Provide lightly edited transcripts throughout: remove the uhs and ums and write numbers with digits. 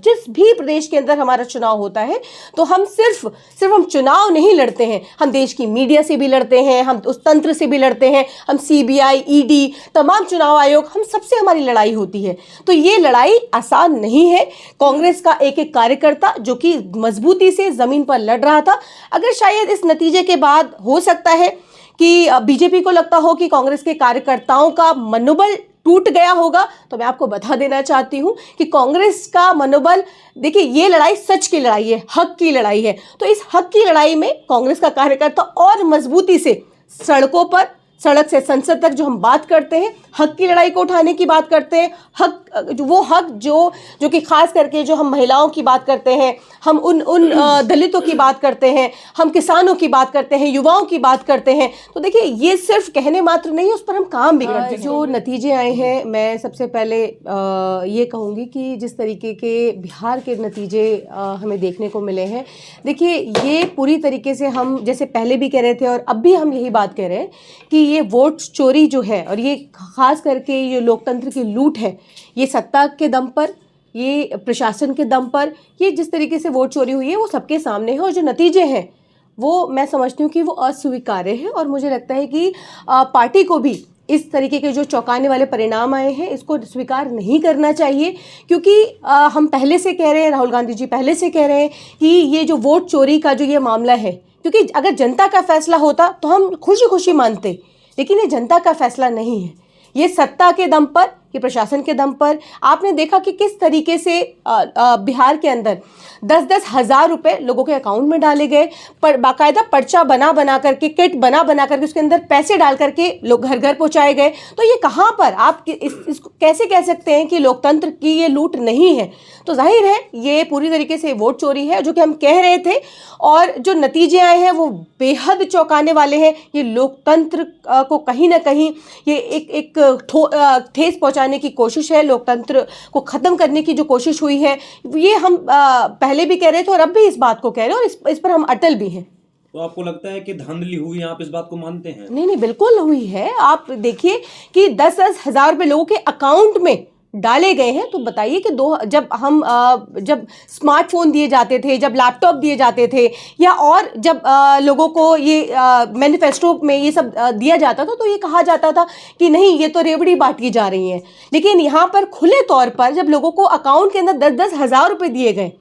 जिस भी प्रदेश के अंदर हमारा चुनाव होता है तो हम सिर्फ हम चुनाव नहीं लड़ते हैं, हम देश की मीडिया से भी लड़ते हैं, हम उस तंत्र से भी लड़ते हैं, हम सीबीआई, ईडी, तमाम चुनाव आयोग, हम सबसे हमारी लड़ाई होती है। तो ये लड़ाई आसान नहीं है। कांग्रेस का एक एक कार्यकर्ता जो कि मजबूती से जमीन पर लड़ रहा था, अगर शायद इस नतीजे के बाद हो सकता है कि बीजेपी को लगता हो कि कांग्रेस के कार्यकर्ताओं का मनोबल टूट गया होगा, तो मैं आपको बता देना चाहती हूं कि कांग्रेस का मनोबल, देखिए ये लड़ाई सच की लड़ाई है, हक की लड़ाई है। तो इस हक की लड़ाई में कांग्रेस का कार्यकर्ता और मजबूती से सड़कों पर, सड़क से संसद तक जो हम बात करते हैं, हक की लड़ाई को उठाने की बात करते हैं, हक, वो हक जो कि खास करके जो हम महिलाओं की बात करते हैं, हम उन दलितों की बात करते हैं, हम किसानों की बात करते हैं, युवाओं की बात करते हैं। तो देखिए ये सिर्फ कहने मात्र नहीं, उस पर हम काम भी करते हैं। जो नतीजे आए हैं, मैं सबसे पहले ये कहूँगी कि जिस तरीके के बिहार के नतीजे हमें देखने को मिले हैं, देखिए ये पूरी तरीके से हम जैसे पहले भी कह रहे थे और अब भी हम यही बात कह रहे हैं कि ये वोट चोरी जो है और ये खास करके ये लोकतंत्र की लूट है, ये सत्ता के दम पर, ये प्रशासन के दम पर, ये जिस तरीके से वोट चोरी हुई है वो सबके सामने है। और जो नतीजे हैं वो मैं समझती हूँ कि वो अस्वीकार्य हैं और मुझे लगता है कि पार्टी को भी इस तरीके के जो चौंकाने वाले परिणाम आए हैं इसको स्वीकार नहीं करना चाहिए। क्योंकि हम पहले से कह रहे हैं, राहुल गांधी जी पहले से कह रहे हैं कि ये जो वोट चोरी का जो ये मामला है, क्योंकि अगर जनता का फैसला होता तो हम खुशी खुशी मानते, लेकिन ये जनता का फैसला नहीं है, ये सत्ता के दम पर, ये प्रशासन के दम पर। आपने देखा कि किस तरीके से बिहार के अंदर 10-10 हज़ार रुपए लोगों के अकाउंट में डाले गए, पर बाकायदा पर्चा बना करके, किट बना करके उसके अंदर पैसे डाल करके लोग घर घर पहुंचाए गए। तो ये कहाँ पर आप इसको कैसे कह सकते हैं कि लोकतंत्र की ये लूट नहीं है? तो जाहिर है ये पूरी तरीके से वोट चोरी है जो कि हम कह रहे थे, और जो नतीजे आए हैं वो बेहद चौंकाने वाले हैं। ये लोकतंत्र को कहीं ना कहीं ये एक ठेस पहुंचाने की कोशिश है, लोकतंत्र को ख़त्म करने की जो कोशिश हुई है, ये हम पहले भी कह रहे थे और अब भी इस बात को कह रहे हैं और इस पर हम अटल भी हैं। तो आपको लगता है कि धांधली हुई, आप इस बात को मानते हैं? नहीं, बिल्कुल हुई है। आप देखिए कि 10-10 हज़ार रुपये लोगों के अकाउंट में डाले गए हैं। तो बताइए कि जब स्मार्टफोन दिए जाते थे, जब लैपटॉप दिए जाते थे, या और जब लोगों को ये मैनिफेस्टो में ये सब दिया जाता था, तो ये कहा जाता था कि नहीं ये तो रेवड़ी बांटी जा रही है। लेकिन यहाँ पर खुले तौर पर जब लोगों को अकाउंट के अंदर 10-10 हज़ार रुपये दिए गए,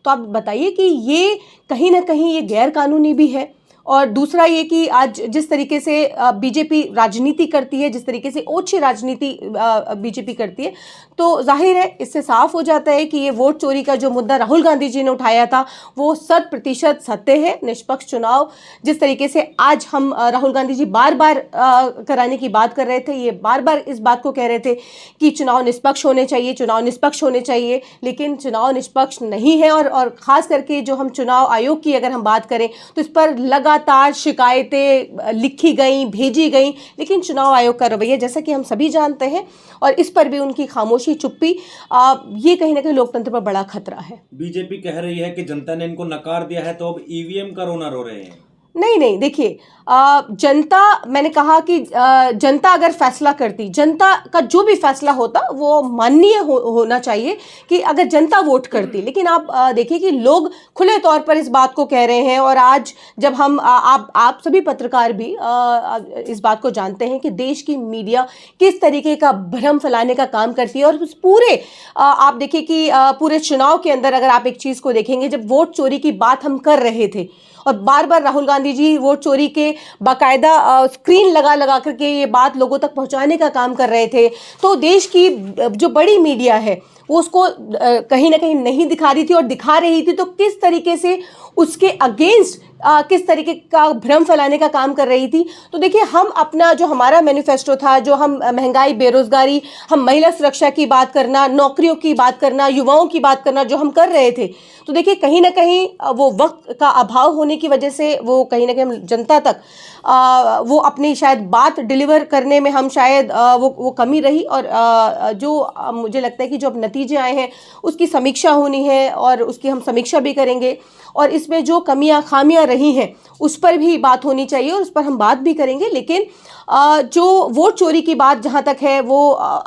तो आप बताइए कि ये कहीं ना कहीं ये गैर कानूनी भी है। और दूसरा ये कि आज जिस तरीके से बीजेपी राजनीति करती है, जिस तरीके से ओछी राजनीति बीजेपी करती है, तो जाहिर है इससे साफ हो जाता है कि ये वोट चोरी का जो मुद्दा राहुल गांधी जी ने उठाया था वो 100% सत्य है। निष्पक्ष चुनाव जिस तरीके से आज हम राहुल गांधी जी बार बार कराने की बात कर रहे थे, ये बार बार इस बात को कह रहे थे कि चुनाव निष्पक्ष होने चाहिए, चुनाव निष्पक्ष होने चाहिए, लेकिन चुनाव निष्पक्ष नहीं है। और ख़ास करके जो हम चुनाव आयोग की अगर हम बात करें तो इस पर लगातार शिकायतें लिखी गई, भेजी गई, लेकिन चुनाव आयोग का रवैया जैसा कि हम सभी जानते हैं, और इस पर भी उनकी खामोशी, चुप्पी, ये कहीं ना कहीं लोकतंत्र पर बड़ा खतरा है। बीजेपी कह रही है कि जनता ने इनको नकार दिया है, तो अब ईवीएम का रोना रो रहे हैं। नहीं, देखिए जनता, मैंने कहा कि जनता अगर फैसला करती, जनता का जो भी फैसला होता वो माननीय होना चाहिए कि अगर जनता वोट करती। लेकिन आप देखिए कि लोग खुले तौर पर इस बात को कह रहे हैं, और आज जब हम आप सभी पत्रकार भी इस बात को जानते हैं कि देश की मीडिया किस तरीके का भ्रम फैलाने का काम करती है। और उस पूरे आप देखिए कि पूरे चुनाव के अंदर अगर आप एक चीज़ को देखेंगे, जब वोट चोरी की बात हम कर रहे थे और बार बार राहुल गांधी जी वोट चोरी के बाकायदा स्क्रीन लगा करके ये बात लोगों तक पहुंचाने का काम कर रहे थे, तो देश की जो बड़ी मीडिया है वो उसको कहीं ना कहीं नहीं दिखा रही थी, और दिखा रही थी तो किस तरीके से उसके अगेंस्ट किस तरीके का भ्रम फैलाने का काम कर रही थी। तो देखिए हम अपना जो हमारा मैनिफेस्टो था, जो हम महंगाई, बेरोजगारी, हम महिला सुरक्षा की बात करना, नौकरियों की बात करना, युवाओं की बात करना जो हम कर रहे थे, तो देखिए कहीं ना कहीं वो वक्त का अभाव होने की वजह से वो कहीं ना कहीं जनता तक वो अपनी शायद बात डिलीवर करने में हम शायद वो कमी रही। और जो मुझे लगता है कि जो अब नतीजे आए हैं उसकी समीक्षा होनी है, और उसकी हम समीक्षा भी करेंगे, और इस इसमें जो कमियां खामियां रही हैं उस पर भी बात होनी चाहिए और उस पर हम बात भी करेंगे। लेकिन जो वोट चोरी की बात जहां तक है वो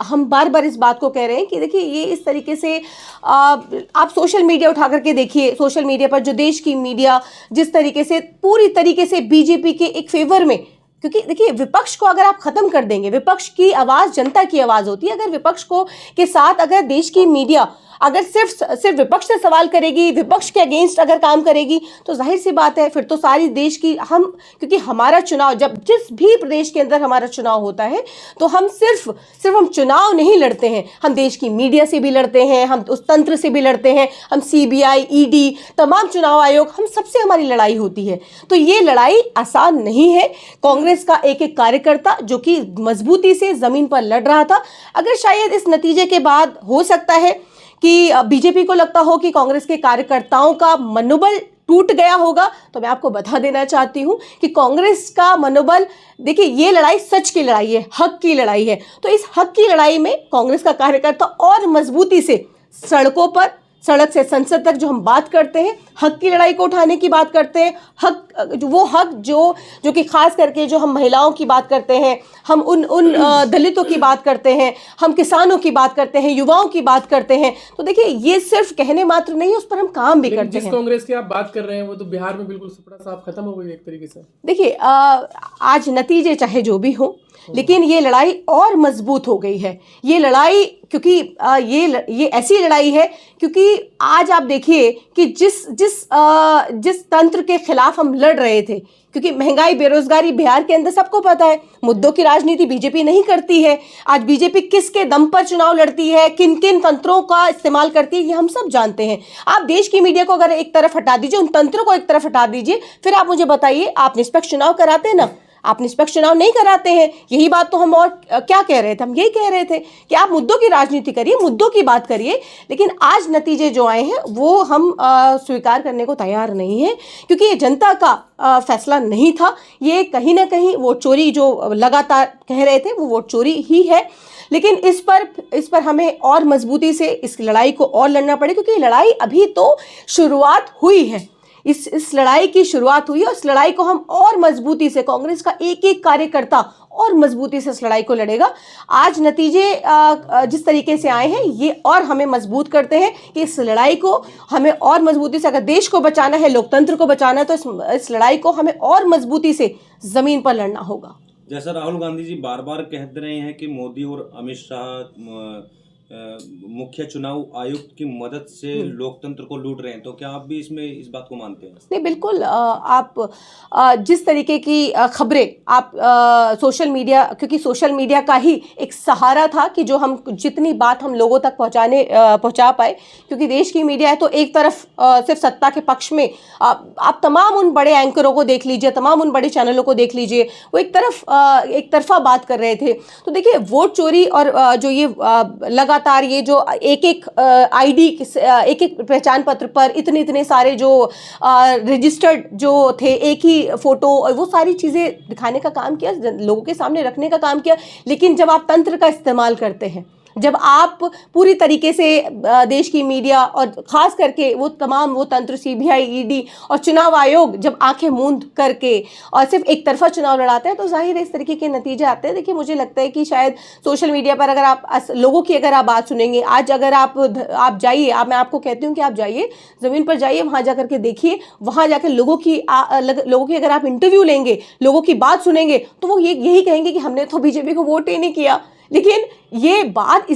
हम बार बार इस बात को कह रहे हैं कि देखिए ये इस तरीके से आप सोशल मीडिया उठा करके देखिए, सोशल मीडिया पर जो देश की मीडिया जिस तरीके से पूरी तरीके से बीजेपी के एक फेवर में, क्योंकि देखिए विपक्ष को अगर आप खत्म कर देंगे, विपक्ष की आवाज जनता की आवाज होती है, अगर विपक्ष को के साथ अगर देश की मीडिया अगर सिर्फ विपक्ष से सवाल करेगी, विपक्ष के अगेंस्ट अगर काम करेगी, तो जाहिर सी बात है फिर तो सारी देश की हम, क्योंकि हमारा चुनाव जब जिस भी प्रदेश के अंदर हमारा चुनाव होता है तो हम सिर्फ हम चुनाव नहीं लड़ते हैं, हम देश की मीडिया से भी लड़ते हैं, हम उस तंत्र से भी लड़ते हैं, हम सीबीआई, ईडी, तमाम चुनाव आयोग, हम सबसे हमारी लड़ाई होती है। तो ये लड़ाई आसान नहीं है। कांग्रेस का एक एक कार्यकर्ता जो कि मजबूती से जमीन पर लड़ रहा था, अगर शायद इस नतीजे के बाद हो सकता है कि बीजेपी को लगता हो कि कांग्रेस के कार्यकर्ताओं का मनोबल टूट गया होगा, तो मैं आपको बता देना चाहती हूं कि कांग्रेस का मनोबल, देखिए ये लड़ाई सच की लड़ाई है, हक की लड़ाई है। तो इस हक की लड़ाई में कांग्रेस का कार्यकर्ता और मजबूती से सड़कों पर, सड़क से संसद तक जो हम बात करते हैं, हक की लड़ाई को उठाने की बात करते हैं, वो हक जो कि खास करके जो हम महिलाओं की बात करते हैं, हम उन दलितों की बात करते हैं, हम किसानों की बात करते हैं, युवाओं की बात करते हैं। तो देखिए ये सिर्फ कहने मात्र नहीं है, उस पर हम काम भी करते हैं। जिस कांग्रेस की आप बात कर रहे हैं वो तो बिहार में बिल्कुल सुपड़ा साफ खत्म हो गई एक तरीके से। देखिए आज नतीजे चाहे जो भी हो, लेकिन ये लड़ाई और मजबूत हो गई है। ये लड़ाई क्योंकि ये ऐसी लड़ाई है क्योंकि आज आप देखिए कि जिस तंत्र के खिलाफ हम लड़ रहे थे, क्योंकि महंगाई, बेरोजगारी बिहार के अंदर सबको पता है, मुद्दों की राजनीति बीजेपी नहीं करती है। आज बीजेपी किसके दम पर चुनाव लड़ती है, किन किन तंत्रों का इस्तेमाल करती है, ये हम सब जानते हैं। आप देश की मीडिया को अगर एक तरफ हटा दीजिए, उन तंत्रों को एक तरफ हटा दीजिए, फिर आप मुझे बताइए आप निष्पक्ष चुनाव कराते हैं ना? आप निष्पक्ष चुनाव नहीं कराते हैं। यही बात तो हम और क्या कह रहे थे, हम यही कह रहे थे कि आप मुद्दों की राजनीति करिए, मुद्दों की बात करिए। लेकिन आज नतीजे जो आए हैं वो हम स्वीकार करने को तैयार नहीं है, क्योंकि ये जनता का फैसला नहीं था। ये कहीं ना कहीं वोट चोरी जो लगातार कह रहे थे वो वोट चोरी ही है। लेकिन इस पर हमें और मजबूती से इस लड़ाई को और लड़ना पड़े, क्योंकि ये लड़ाई अभी तो शुरुआत हुई है। इस लड़ाई की शुरुआत हुई है और इस लड़ाई को हम और मजबूती से, कांग्रेस का एक एक कार्यकर्ता और मजबूती से इस लड़ाई को लड़ेगा। आज नतीजे जिस तरीके से आए हैं ये और हमें मजबूत करते हैं कि इस लड़ाई को हमें और मजबूती से, अगर देश को बचाना है, लोकतंत्र को बचाना है, तो इस लड़ाई को हमें और मजबूती से जमीन पर लड़ना होगा। जैसा राहुल गांधी जी बार बार कहते रहे हैं कि मोदी और अमित शाह मुख्य चुनाव आयुक्त की मदद से लोकतंत्र को लूट रहे हैं, तो क्या आप भी इसमें इस बात को मानते हैं? नहीं, बिल्कुल। आप जिस तरीके की खबरें आप सोशल मीडिया, क्योंकि सोशल मीडिया का ही एक सहारा था कि जो हम जितनी बात हम लोगों तक पहुंचा पाए, क्योंकि देश की मीडिया है तो एक तरफ सिर्फ सत्ता के पक्ष में आप तमाम उन बड़े एंकरों को देख लीजिए, तमाम उन बड़े चैनलों को देख लीजिए, वो एक तरफा बात कर रहे थे। तो देखिए वोट चोरी और जो ये लगातार ये जो एक आईडी, एक एक पहचान पत्र पर इतने सारे जो रजिस्टर्ड जो थे, एक ही फोटो और वो सारी चीज़ें दिखाने का काम किया, लोगों के सामने रखने का काम किया। लेकिन जब आप तंत्र का इस्तेमाल करते हैं, जब आप पूरी तरीके से देश की मीडिया और ख़ास करके वो तंत्र, सीबीआई, ईडी और चुनाव आयोग जब आंखें मूंद करके और सिर्फ एक तरफा चुनाव लड़ाते हैं, तो जाहिर है इस तरीके के नतीजे आते हैं। देखिए मुझे लगता है कि शायद सोशल मीडिया पर अगर आप लोगों की अगर आप बात सुनेंगे, आज अगर आप जाइए, मैं आपको कहती हूँ कि आप जाइए, ज़मीन पर जाइए, वहाँ जा करके देखिए, वहाँ जाकर लोगों की अगर आप इंटरव्यू लेंगे, लोगों की बात सुनेंगे, तो वो यही कहेंगे कि हमने तो बीजेपी को वोट ही नहीं किया। लेकिन ये बात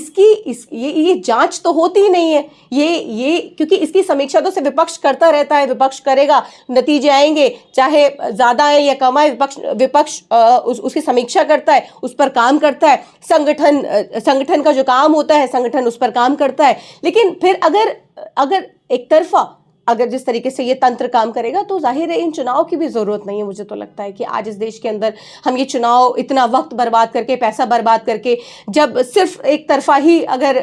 ये जांच तो होती ही नहीं है, ये क्योंकि इसकी समीक्षा तो सिर्फ विपक्ष करता रहता है, विपक्ष करेगा, नतीजे आएंगे चाहे ज़्यादा आए या कम आए, विपक्ष उसकी समीक्षा करता है, उस पर काम करता है, संगठन का जो काम होता है, संगठन उस पर काम करता है। लेकिन फिर अगर एक तरफा अगर जिस तरीके से ये तंत्र काम करेगा, तो जाहिर है इन चुनाव की भी ज़रूरत नहीं है। मुझे तो लगता है कि आज इस देश के अंदर हम ये चुनाव इतना वक्त बर्बाद करके, पैसा बर्बाद करके, जब सिर्फ एक तरफा ही अगर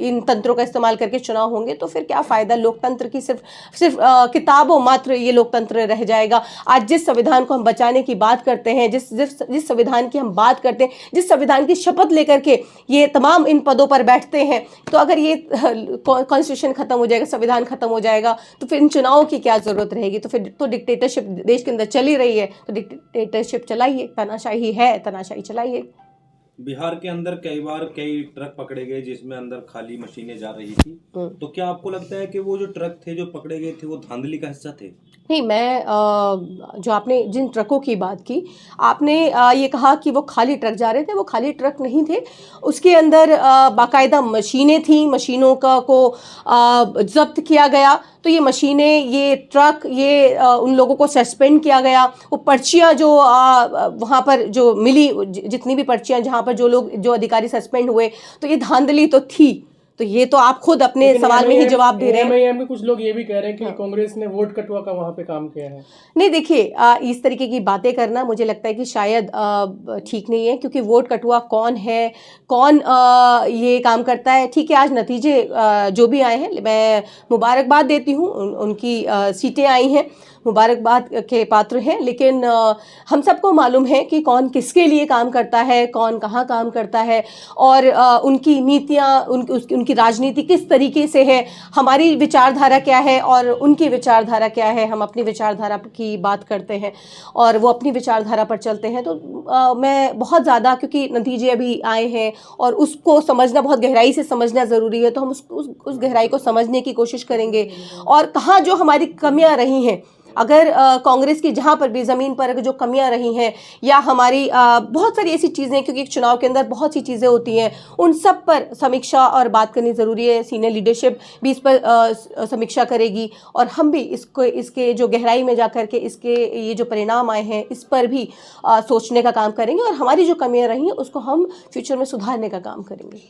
इन तंत्रों का इस्तेमाल करके चुनाव होंगे, तो फिर क्या फ़ायदा लोकतंत्र की? सिर्फ किताबों मात्र ये लोकतंत्र रह जाएगा। आज जिस संविधान को हम बचाने की बात करते हैं, जिस संविधान की हम बात करते हैं, जिस संविधान की शपथ लेकर के ये तमाम इन पदों पर बैठते हैं, तो अगर ये कॉन्स्टिट्यूशन ख़त्म हो जाएगा, संविधान ख़त्म हो जाएगा, तो फिर इन चुनावों की क्या ज़रूरत रहेगी? तो फिर तो डिक्टेटरशिप देश के अंदर चल ही रही है, तो डिक्टेटरशिप चलाइए, तानाशाही है, तानाशाही चलाइए। बिहार के अंदर कई बार कई ट्रक पकड़े गए जिसमें अंदर खाली मशीनें जा रही थी, तो क्या आपको लगता है कि वो जो ट्रक थे जो पकड़े गए थे वो धांधली का हिस्सा थे? नहीं, मैं जो आपने जिन ट्रकों की बात की, आपने ये कहा कि वो खाली ट्रक जा रहे थे, वो खाली ट्रक नहीं थे। उसके अंदर बाकायदा मशीनें थीं, मशीनों को ज़ब्त किया गया। तो ये मशीनें, ये ट्रक, ये उन लोगों को सस्पेंड किया गया। वो पर्चियाँ जो वहाँ पर जो मिली, जितनी भी पर्चियाँ जहाँ पर जो लोग, जो अधिकारी सस्पेंड हुए, तो ये धांधली तो थी। तो ये तो आप खुद अपने लेकिन सवाल में ही जवाब दे रहे हैं। एमआईएम के कुछ लोग ये भी कह रहे हैं कि कांग्रेस ने वोट कटवा का वहाँ पे काम किया है। नहीं, देखिए, इस तरीके की बातें करना मुझे लगता है कि शायद ठीक नहीं है, क्योंकि वोट कटुआ कौन है, कौन ये काम करता है। ठीक है, आज नतीजे जो भी आए हैं, मैं मुबारकबाद देती हूँ, उनकी सीटें आई हैं, मुबारकबाद के पात्र हैं। लेकिन हम सबको मालूम है कि कौन किसके लिए काम करता है, कौन कहाँ काम करता है, और उनकी नीतियाँ, उनकी राजनीति किस तरीके से है, हमारी विचारधारा क्या है और उनकी विचारधारा क्या है। हम अपनी विचारधारा की बात करते हैं और वो अपनी विचारधारा पर चलते हैं। तो मैं बहुत ज़्यादा, क्योंकि नतीजे अभी आए हैं और उसको समझना, बहुत गहराई से समझना ज़रूरी है, तो हम उस गहराई को समझने की कोशिश करेंगे। और कहाँ जो हमारी कमियां रही हैं, अगर कांग्रेस की जहाँ पर भी ज़मीन पर अगर जो कमियां रही हैं, या हमारी बहुत सारी ऐसी चीज़ें, क्योंकि एक चुनाव के अंदर बहुत सी चीज़ें होती हैं, उन सब पर समीक्षा और बात करनी ज़रूरी है। सीनियर लीडरशिप भी इस पर समीक्षा करेगी, और हम भी इसके जो गहराई में जा कर के इसके ये जो परिणाम आए हैं, इस पर भी सोचने का काम करेंगे, और हमारी जो कमियाँ रही हैं उसको हम फ्यूचर में सुधारने का काम करेंगे।